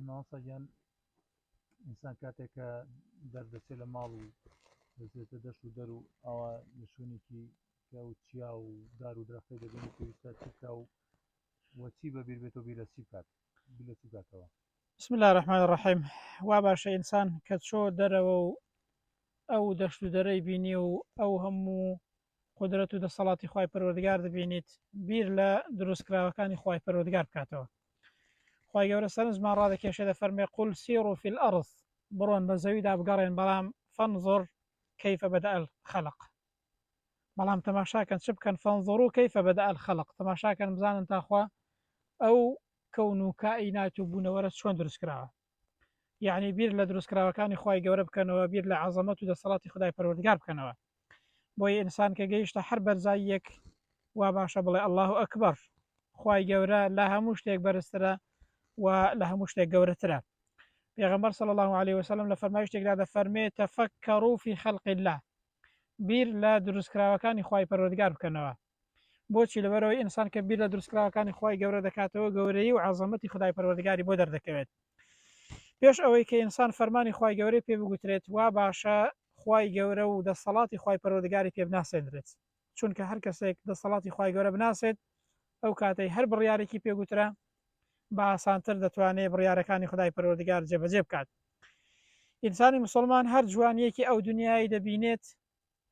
مامۆستاگیان ئینسان کاتێکە دەردەچێت لە ماڵ و دەچێتە دەشت و دەر و ئەوە لە شوێنێکی کە و چیا و دار و درەختەی دەبێت پێویستە چ بکە و وەچی بەبیر بێتەوە بیر لە چی بکاتەوە. بسم الله الرحمن الرحیم. وا باشە ئینسان کە چۆ دەرەوە و ئەو دەشت و دەرەی بینی و ئەو هەموو قودرەت و دەسەڵاتی خوای پەروەردگار دەبینیت، بیر لە دروستکراوەکانی خوای پەروەردگار بکاتەوە. خوای گەورە سەرنجمان ڕادەکێشێ دەفەرمێ قل سیروا فی الأرض، بڕۆن بە زەویدا بگەڕێن، بەڵام فانظر كيف بدأ الخلق، بەڵام تەماشاکەن چ بکەن، فانظروا كيف بدأ الخلق، تەماشاکەن بزانن تاخوا ئەو کەون و کائینات و بوونەوەرە چۆن دروست کراوە. یعنی بیر لە دروستکراوەکانی خوای گەورە بکەنەوە، بیر لە عەزەمەت و دەسەڵاتی خدای پەروەردگار بکەنەوە. بۆیە ئینسان کە گەیشتە هەر بەرزاییەک وا باشە بڵێ ئەڵڵاهو ئەکبەر، خوای گەورە لە هەموو شتێک بەرزترە و لە هەموو شتێک گەورەترە. پێغەمبەر صلی الله عليه وسلم لە فەرمایشتێکدا دەفەرمێ تەفەکەڕوا فی خەلق الله، بیر لە دروستکراوەکانی خوای پەروەردگار بکەنەوە. بۆچی؟ لەبەرەوەی ئینسان کە بیر لە دروستکراوەکانی خوای گەورە دەکاتەوە، گەورەی و عەزەمەتی خدای پەروەردگاری بۆ دەردەکەوێت. پێش ئەوەی کە ئینسان فەرمانی خوای گەورەی پێ بگوترێت، وا باشە خوای گەورە و دەسەڵاتی خوای پەروەردگاری پێ بناسێنرێت، چونکە هەر کەسێک دەسەڵاتی خوای گەورە بناسێت، ئەو کاتەی هەر بڕیارێکی پێگوترە بە ئاسانتر دەتوانێت بڕیارەکانی خدای پەروەردگار جێبەجێ بکات. ئینسانی موسڵمان هەر جوانیەکی ئەو دنیای دەبینێت،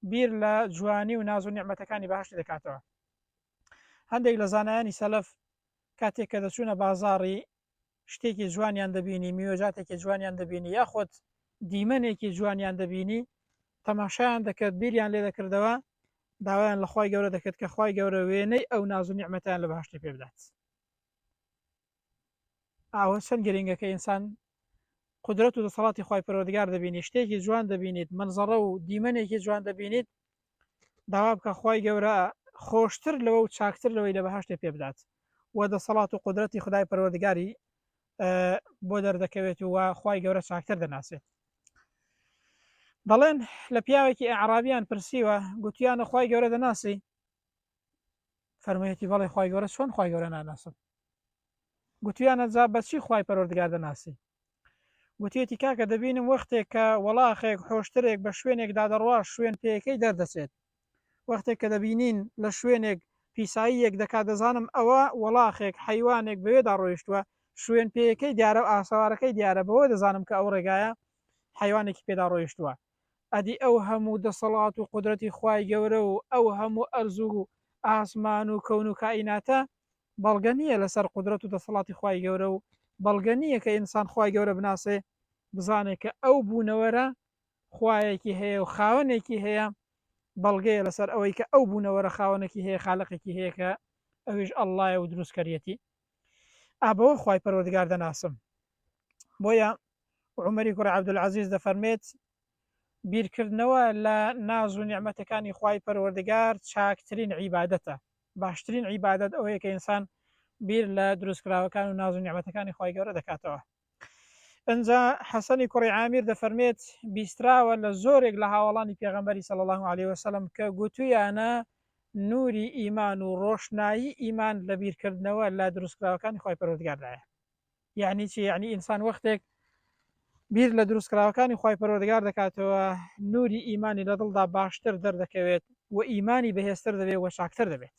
بیر لە جوانی و ناز و نیعمەتەکانی بەهەشتی دەکاتەوە. هەندێک لە زانایانی سەلەف کاتێک کە دەچوونە بازاڕی شتێکی جوانیان دەبینی، میوەجاتێکی جوانیان دەبینی، یاخۆت دیمەنێکی جوانیان دەبینی، تەماشایان دەکرد، بیریان لێ دەکردەوە، داوایان لە خوای گەورە دەکرد کە خوای گەورە وێنەی ئەو ناز و نیعمەتیان لە بەهەشتی پێ بدات. ئاوە چەند گرنگە کە ئینسان قودرەت و دەسەڵاتی خوای پەروەردگار دەبینی، شتێکی جوان دەبینیت، منزەڕە و دیمەنێکی جوان دەبینیت، داوا بکە خوای گەورە خۆشتر لەوە و چاکتر لەوەی لە بەهەشتێ پێ بدات، و دەسەڵات و قودرەتی خدای پەروەردگاری بۆ دەردەکەوێت و خوای گەورە چاکتر دەناسێت. دەڵێن لە پیاوێکی ئەعرابیان پرسیوە، گوتیانە خوای گەورە دەناسی؟ فەرموویەتی بەڵێ خوای گەورە، چۆن خوای گەورە ناناسم؟ گوتیانە جا بەچی خوای پەروەردگار دەناسی؟ گوتیەتی کاکە دەبینم وەختێک کە وەڵاخێک خۆشترێک بە شوێنێکدا دەڕوا شوێن پێیەکەی دەردەچێت، وەختێک کە دەبینین لە شوێنێک پیساییەک دەکات، دەزانم ئەوە وەڵاخێک حیوانێک بەوێدا ڕۆیشتووە، شوێن پێیەکەی دیارە و ئاسەوارەکەی دیارە، بەوە دەزانم کە ئەو ڕێگایە حیوانێکی پێدا ڕۆیشتووە. ئەدی ئەو هەموو دەسەڵات و قودرەتی خوای گەورە و ئەو هەموو ئەرز و ئاسمان و کەون و کائیناتە بەڵگە نییە لەسەر قودرەت و دەسەڵاتی خوای گەورە، و بەڵگە نییە کە ئینسان خوای گەورە بناسێ، بزانێت کە ئەو بوونەوەرە خوایەکی هەیە و خاوەنێکی هەیە، بەڵگەیە لەسەر ئەوەی کە ئەو بوونەوەرە خاوەنێکی هەیە، خالقێکی هەیە کە ئەویش ئەڵڵایە و دروستکەریەتی. ئابەوە خوای پەروەردگار دەناسم. بۆیە عومەری کوڕی عەبدولعەزیز دەفەرمێت بیرکردنەوە لە ناز و نیعمەتەکانی خوای پەروەردگار چاکترین عیبادەتە. باشترین عیبادەت ئەوەیە کە ئینسان بیر لە دروستکراوەکان و ناز و نیعمەتەکانی خوای گەورە دەکاتەوە. ئەنجا حەسەنی کوڕی عامیر دەفەرمێت بیستراوە لە زۆرێک لە هاوڵانی پێغەمبەری صلی الله عليه وسلم کە گوتویانە نوری ئیمان و ڕۆشنایی ئیمان لە بیرکردنەوە لە دروستکراوەکانی خوای پەروەردگاردایە. یعنی چی؟ یعنی ئینسان وەختێک بیر لە دروستکراوەکانی خوای پەروەردگار دەکاتەوە، نوری ئیمانی لە دڵدا باشتر دەردەکەوێت و ئیمانی بەهێزتر دەبێت و چاکتر دەبێت.